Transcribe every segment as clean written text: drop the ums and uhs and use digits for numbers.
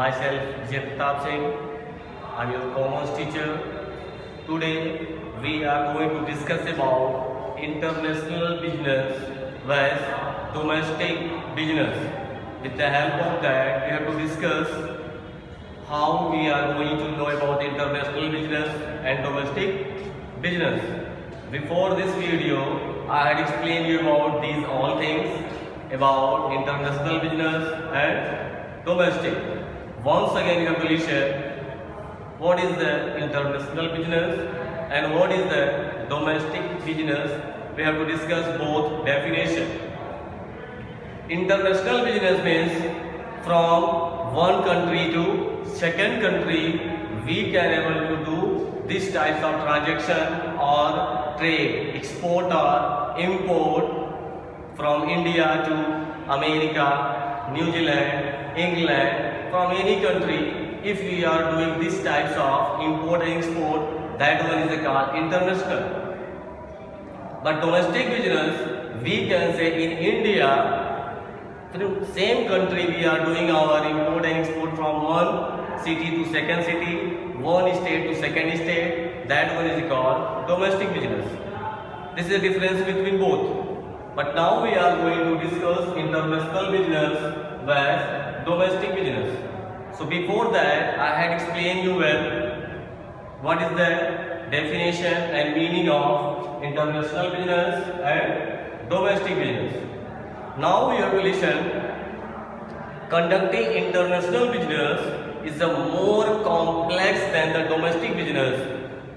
Myself Jaiprataap Singh. I'm your commerce teacher. Today we are going to discuss about international business versus domestic business. With the help of that, we have to discuss how we are going to know about international business and domestic business. Before this video, I had explained you about these all things about international business and domestic. Once again, we have to listen what is the international business and what is the domestic business. We have to discuss both definition. International business means from one country to second country we can able to do this types of transaction or trade, export or import from India to America, New Zealand, England, from any country. If we are doing these types of import and export, that one is called international. But domestic business, we can say in India, through same country we are doing our import and export from one city to second city, one state to second state. That one is called domestic business. This is the difference between both. But now we are going to discuss international business versus domestic business. So before that, I had explained you well what is the definition and meaning of international business and domestic business. Now we have to listen. Conducting international business is a more complex than the domestic business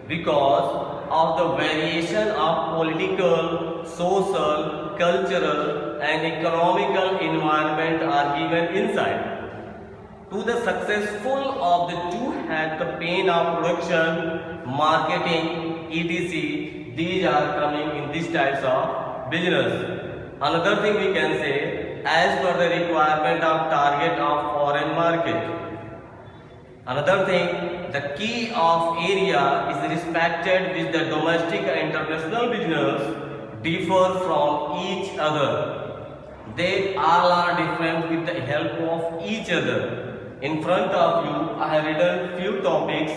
because of the variation of political, social, cultural and economical environment are given inside. To the successful of the two had the pain of production, marketing, etc. These are coming in these types of business. Another thing we can say, as per the requirement of target of foreign market. Another thing, the key of area is respected with the domestic and international business differ from each other. They all are different with the help of each other. In front of you, I have written few topics.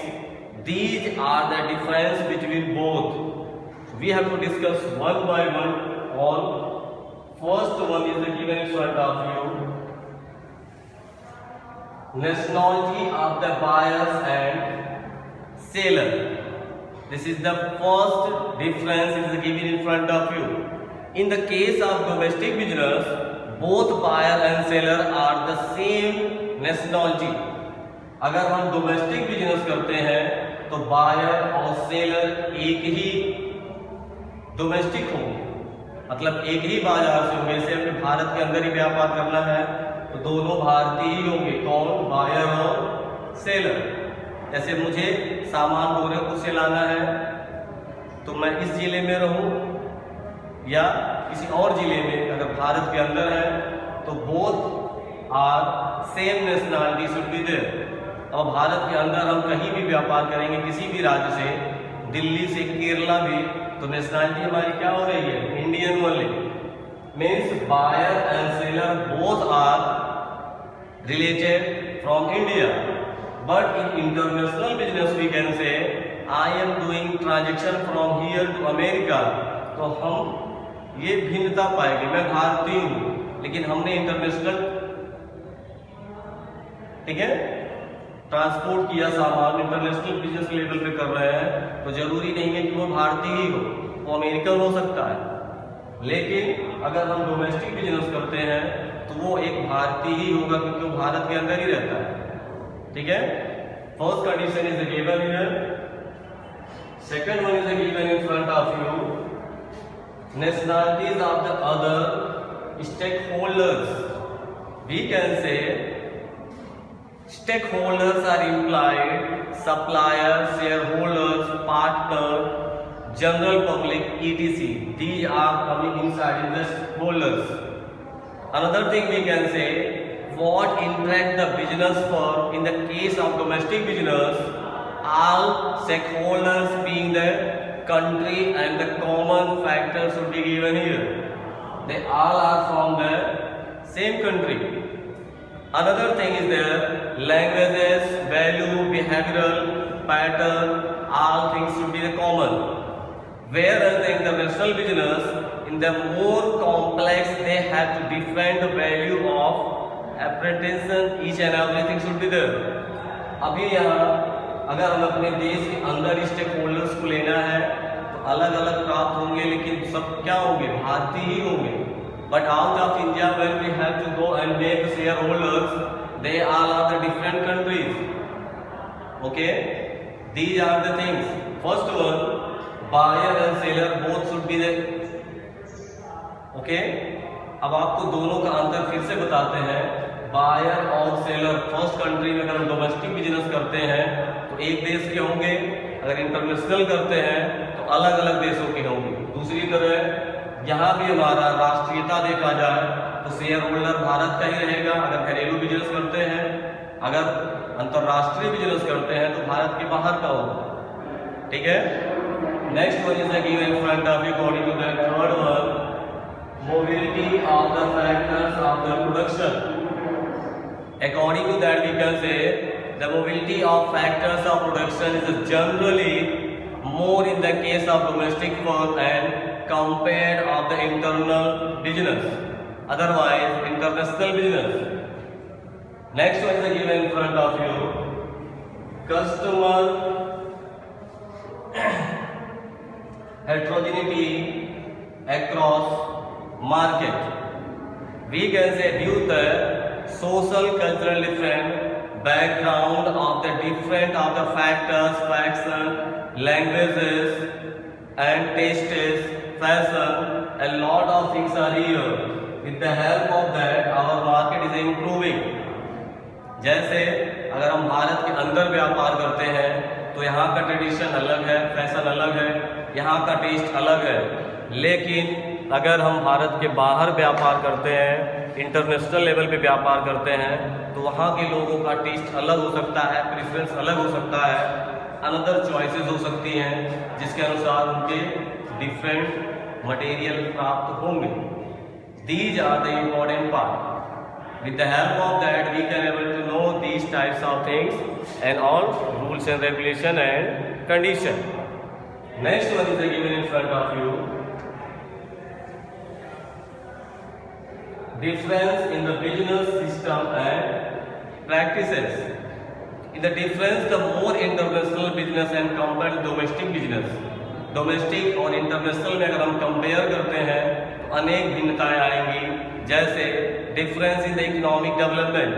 These are the difference between both. We have to discuss one by one all. First one is given in front of you. Nationality of the buyers and seller. This is the first difference is given in front of you. In the case of domestic business, both buyer and seller are the same nationality. अगर हम domestic business करते हैं तो buyer और seller एक ही domestic होंगे, मतलब एक ही बाजार से होंगे। जैसे हमें भारत के अंदर ही व्यापार करना है तो दोनों भारतीय ही होंगे, कौन, बायर और सेलर। जैसे मुझे सामान गोरखपुर से लाना है तो मैं इस जिले में रहूं या किसी और जिले में, अगर भारत के अंदर है तो both are same nationality should be there. अब भारत के अंदर हम कहीं भी व्यापार करेंगे किसी भी राज्य से, दिल्ली से केरला भी, तो नेशनलिटी हमारी क्या हो रही है, Indian only. Means buyer and seller both are related from India. But in international business we can say I am doing transaction from here to America, तो हम ये भिन्नता पाएंगे। मैं भारतीय हूँ लेकिन हमने इंटरनेशनल, ठीक है, ट्रांसपोर्ट किया सामान, इंटरनेशनल बिजनेस लेवल पे कर रहे हैं, तो जरूरी नहीं है कि वो भारतीय ही हो, वो अमेरिकन हो सकता है। लेकिन अगर हम डोमेस्टिक बिजनेस करते हैं तो वो एक भारतीय ही होगा क्योंकि वो भारत के अंदर ही रहता है। ठीक है, first condition is given here, second one is given in front of you. nationalities of the other stakeholders. We can say stakeholders are implied suppliers, shareholders, partner, general public, etc. These are coming inside in the stakeholders. Another thing we can say, what interact the business firm in the case of domestic business, all stakeholders being the country and the common factors should be given here. They all are from the same country. Another thing is there, languages, value, behavioral pattern, all things should be common. Whereas the international business, in the more complex, they have to different value of apprehension, each and everything should be there. अभी यहाँ अगर हम अपने देश के अंदर stake holders को लेना है तो अलग अलग प्राप्त होंगे, लेकिन सब क्या होंगे, भारतीय ही होंगे. But out of India when we have to go and make share holders, they all are the different countries. Okay, these are the things. First one, buyer and seller both should be there. Okay, अब आपको दोनों का अंतर फिर से बताते हैं. Buyer और सेलर फर्स्ट कंट्री में अगर हम डोमेस्टिक बिजनेस करते हैं तो एक देश के होंगे, अगर इंटरनेशनल करते हैं तो अलग अलग देशों के होंगे. दूसरी तरह यहाँ भी हमारा राष्ट्रीयता देखा जाए तो शेयर होल्डर भारत का ही रहेगा अगर घरेलू बिजनेस करते हैं, अगर अंतरराष्ट्रीय बिजनेस करते हैं तो भारत के बाहर का होगा. ठीक है. Next one is given in front of you according to that third one, mobility of the factors of the production. According to that we can say the mobility of factors of production is generally more in the case of domestic firm and compared of the internal business, otherwise international business. Next one is given in front of you, customer heterogeneity across market. We can say due to social cultural different background of the different of the factors, faction, languages and tastes, fashion, a lot of things are here. With the help of that our market is improving. जैसे अगर हम भारत के अंदर व्यापार करते हैं तो यहाँ का ट्रेडिशन अलग है, फैशन अलग है, यहाँ का टेस्ट अलग है. लेकिन अगर हम भारत के बाहर व्यापार करते हैं, इंटरनेशनल लेवल पे व्यापार करते हैं तो वहाँ के लोगों का टेस्ट अलग हो सकता है, प्रेफरेंस अलग हो सकता है, अनदर चॉइसेस हो सकती हैं जिसके अनुसार उनके डिफरेंट मटेरियल प्राप्त होंगे. These are the important part. With the help of that we can able to know these types of things and all rules and regulation and condition. Next one is given in front of you, difference in the business system and practices. In the difference, the more international business and compared to domestic business, domestic और international में अगर हम compare करते हैं तो अनेक भिन्नताएं आएंगी. जैसे difference in the economic development,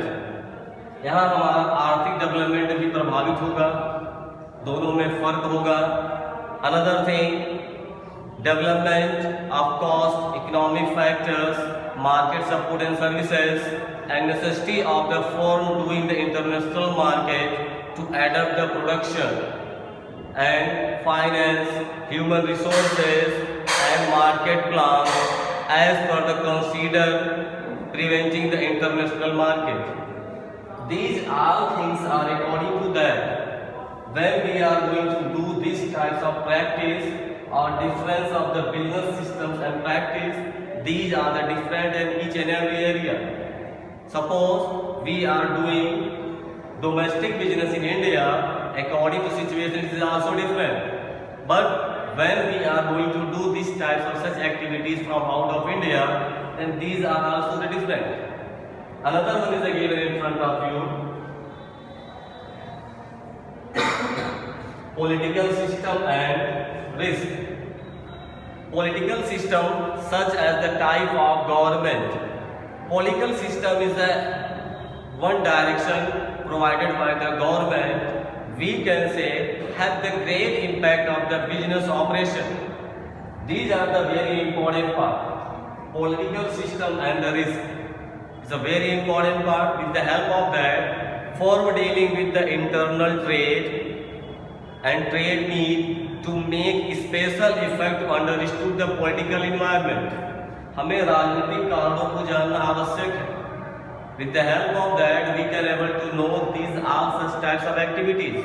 यहाँ हमारा आर्थिक डेवलपमेंट भी प्रभावित होगा, दोनों में फर्क होगा. Another thing, development of cost, economic factors, market support and services, and necessity of the firm doing the international market to adapt the production, and finance, human resources and market plans as per the consider preventing the international market. These all things are according to that when we are going to do these types of practice or difference of the business systems and practice. These are the different in each and every area. Suppose we are doing domestic business in India, according to situation it is also different. But when we are going to do these types of such activities from out of India, then these are also the different. Another one is given in front of you. Political system and risk. Political system such as the type of government. Political system is a one direction provided by the government, we can say have the great impact of the business operation. These are the very important part. Political system and the risk is a very important part. With the help of that, for dealing with the internal trade and trade need to make special effect to understand the political environment. हमें राजनीतिक कारणों को जानना आवश्यक है. With the help of that, we can able to know these are such types of activities.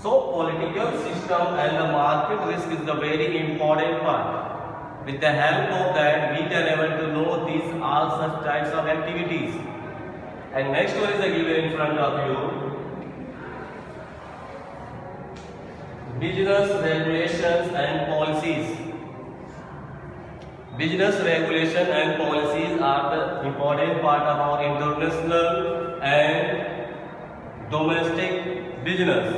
So, political system and the market risk is the very important part. With the help of that, we can able to know these are such types of activities. And next one is given in front of you. Business regulations and policies. Business regulation and policies are the important part of our international and domestic business.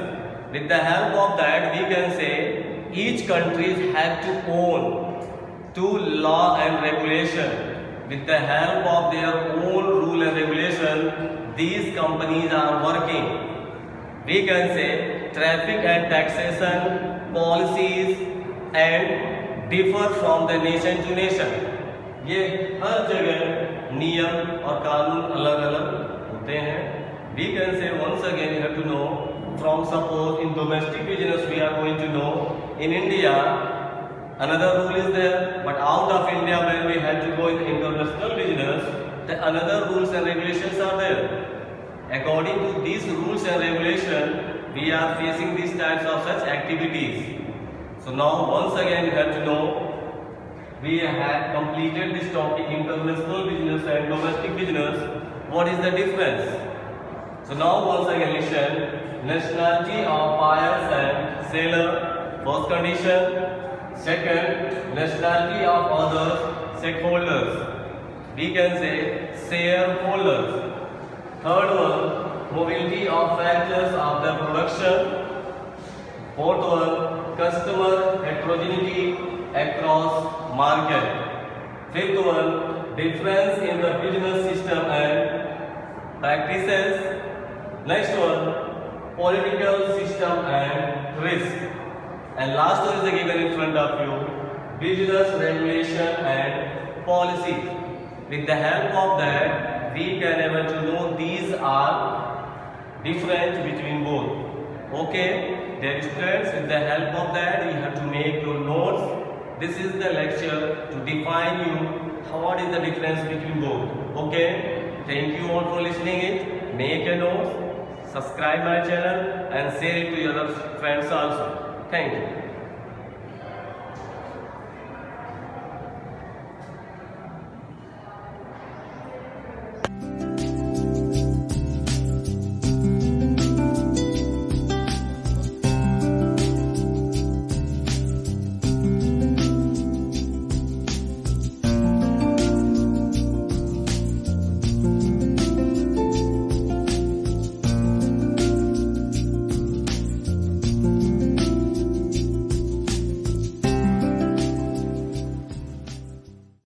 With the help of that, we can say each country has to own to law and regulation. With the help of their own rule and regulation, these companies are working. We can say traffic and taxation policies and differ from the nation to nation. ये हर जगह नियम और कानून अलग अलग होते हैं. We can say once again you have to know from suppose in domestic business we are going to know in India another rule is there, but out of India when we have to go in international business the another rules and regulations are there. According to these rules and regulations we are facing these types of such activities. So now once again you have to know we have completed this topic international business and domestic business. What is the difference? So now once again listen. Nationality of buyers and seller, first condition. Second, nationality of others, stakeholders. We can say shareholders. Third one, mobility of factors of the production. Fourth one, customer heterogeneity across market. Fifth one, difference in the business system and practices. Next one, political system and risk. And last one is given in front of you, business regulation and policy. With the help of that, we can able to know these are different between both. Okay, dear students, with the help of that, you have to make your notes. This is the lecture to define you what is the difference between both. Okay, thank you all for listening it. Make a note, subscribe my channel and share it to your other friends also. Thank you.